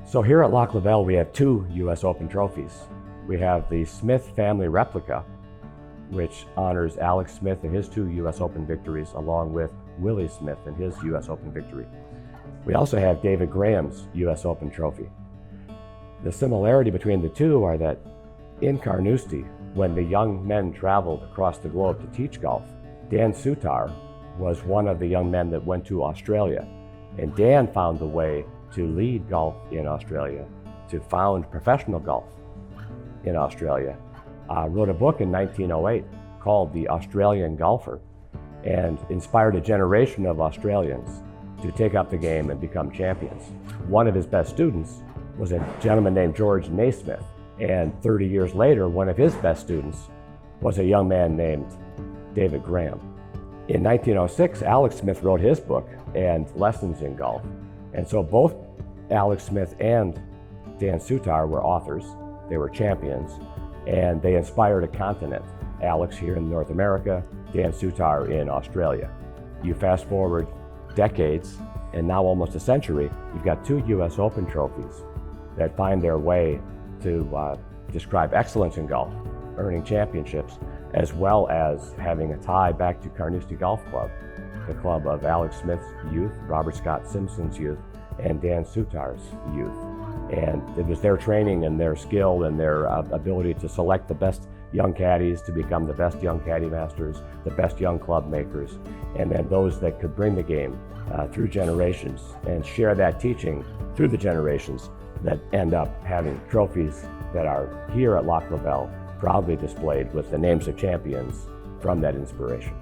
So here at Lac La Belle, we have two U.S. Open trophies. We have the Smith family replica, which honors Alex Smith and his two U.S. Open victories, along with Willie Smith and his U.S. Open victory. We also have David Graham's U.S. Open trophy. The similarity between the two are that in Carnoustie, when the young men traveled across the globe to teach golf, Dan Sutar was one of the young men that went to Australia. And Dan found the way to lead golf in Australia, to found professional golf in Australia. Wrote a book in 1908 called The Australian Golfer, and inspired a generation of Australians to take up the game and become champions. One of his best students was a gentleman named George Naismith, and 30 years later, one of his best students was a young man named David Graham. In 1906, Alex Smith wrote his book and Lessons in Golf, and so both Alex Smith and Dan Sutar were authors. They were champions, and they inspired a continent. Alex here in North America, Dan Sutar in Australia. You fast forward decades, and now almost a century, you've got two U.S. Open trophies that find their way to describe excellence in golf, earning championships, as well as having a tie back to Carnoustie Golf Club, the club of Alex Smith's youth, Robert Scott Simpson's youth, and Dan Sutar's youth. And it was their training and their skill and their ability to select the best young caddies to become the best young caddy masters, the best young club makers, and then those that could bring the game through generations and share that teaching through the generations that end up having trophies that are here at Lac La Belle, proudly displayed with the names of champions from that inspiration.